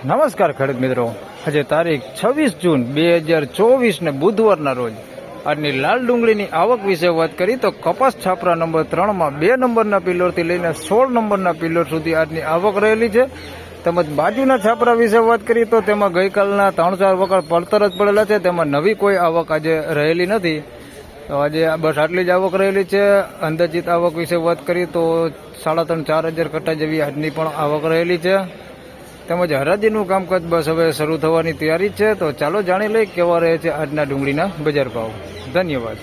નમસ્કાર ખેડૂત મિત્રો, આજે તારીખ 26 જૂન 2024 ને બુધવારના રોજ આજની લાલ ડુંગળીની આવક વિશે વાત કરી તો કપાસ છાપરા નંબર 3માં 2 નંબરના પિલ્લરથી લઈને 16 નંબરના પિલ્લર સુધી આજની આવક રહેલી છે. તેમજ બાજુના છાપરા વિશે વાત કરી તો તેમાં ગઈકાલના 3-4 વખત પડતર જ પડેલા છે. તેમાં નવી કોઈ આવક આજે રહેલી નથી. તો આજે બસ આટલી જ આવક રહેલી છે. અંદાજિત આવક વિશે વાત કરી તો 3,500-4,000 કટ્ટા જેવી આજની પણ આવક રહેલી છે. તેમજ હરાજીનું કામકાજ બસ હવે શરૂ થવાની તૈયારી છે. તો ચાલો જાણી લઈએ કેવા રહે છે આજના ડુંગળીના બજાર ભાવ. ધન્યવાદ.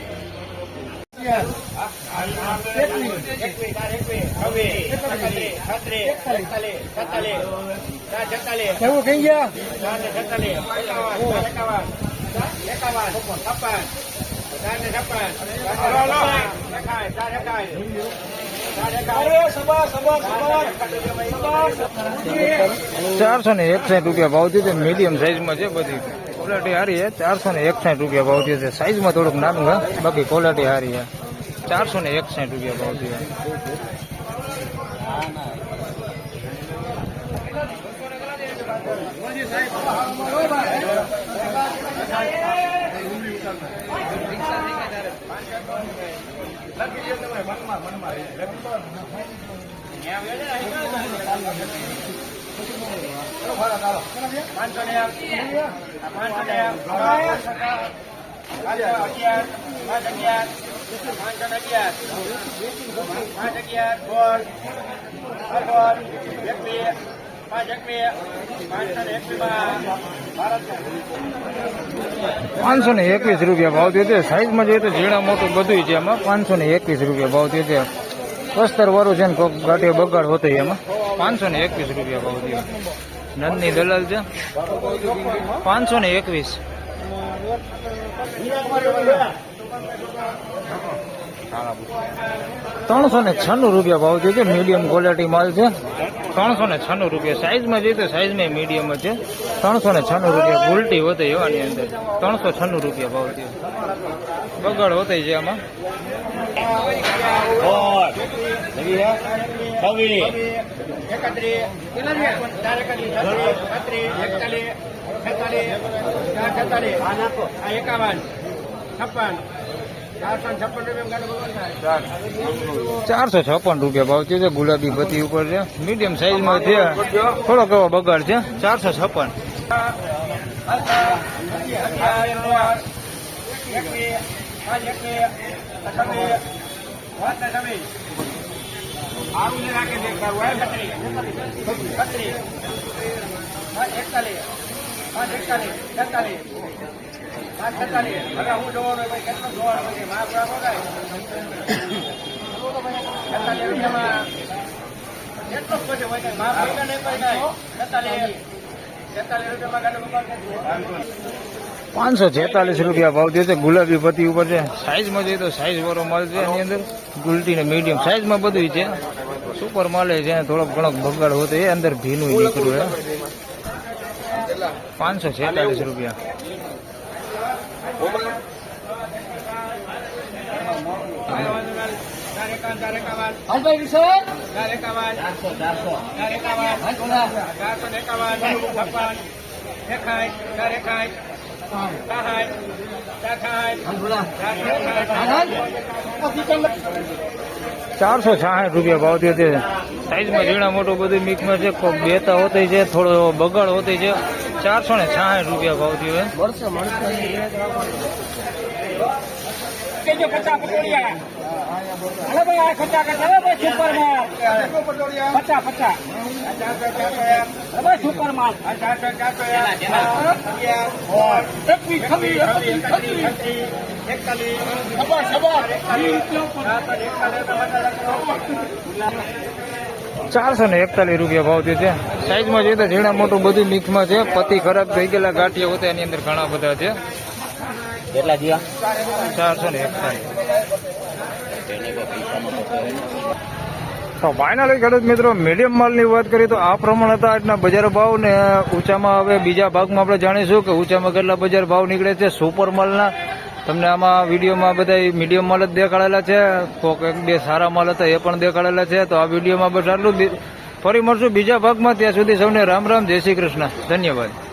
₹461 ભાવ થયો છે. મીડિયમ સાઈઝમાં છે. બધી ક્વોલિટી સારી છે. ₹461 ભાવ થયો છે. સાઈઝમાં થોડુંક નાનું છે, બાકી ક્વોલિટી સારી છે. ₹461 ભાવ થયો. ₹521 ભાવ થયો છે. સાઈઝમાં જોઈએ તો ઝીણા મોટું બધું છે. એમાં ₹521 ભાવ થયો છે. વસ્તર વાળું છે ને કોઈક ગાંઠીઓ બગાડ હોતો એમાં ₹521 ભાવ થયો. નંદની દલાલ છે. 521. ₹396 ભાવ થયો છે. મીડિયમ ક્વોલિટી માલ છે. ₹396. સાઈઝમાં જોઈએ તો સાઈઝમાં મીડિયમ છે. ₹396 ઉલટી હોતી એવાની અંદર ₹396 ભાવ થયો. બગાડ હોતી છે આમાં. ₹456 ભાવ છે. ગુલાબી બત્તી ઉપર છે. મીડિયમ સાઈઝમાં છે. થોડોક એવો બગાડ છે. 456. ₹546 ભાવ થયો છે. ગુલાબી પત્તી ઉપર છે. સાઈઝમાં જોઈએ તો સાઈઝ વાળો માલ છે. એની અંદર ગુલટી ને મીડિયમ સાઈઝમાં બધું છે. સુપર માલ છે. થોડોક ઘણો બગાડ હોતો એ અંદર ભીનું નીકળ્યું છે. ₹546. ₹466 ભાવ થયો છે. સાઈઝમાં ઝીણા મોટું બધું મિક્સમાં છે. કોઈ બેતા હોતી છે. થોડો બગાડ હોતી છે. ₹466 ભાવ થયો છે. ₹441 ભાવ થયો છે. સાઈઝમાં જોઈએ તો ઝીણા મોટું બધું મિક્સમાં છે. પતિ ખરાબ થઈ ગયેલા ગાંઠિયા હોતા એની અંદર ઘણા બધા છે. કેટલા થયા? 441. તો ફાઇનલી ખેડૂત મિત્રો, મીડિયમ માલની વાત કરીએ તો આ પ્રમાણે હતા આજના બજાર ભાવ. ને ઊંચામાં હવે બીજા ભાગમાં આપણે જાણીશું કે ઊંચામાં કેટલા બજાર ભાવ નીકળે છે સુપર માલના. તમને આમાં વિડીયોમાં બધા મીડિયમ માલ જ દેખાડેલા છે. કોઈક 1-2 સારા માલ હતા એ પણ દેખાડેલા છે. તો આ વિડીયોમાં બસ આટલું જ. ફરી મળશું બીજા ભાગમાં. ત્યાં સુધી સૌને રામ રામ, જય શ્રી કૃષ્ણ, ધન્યવાદ.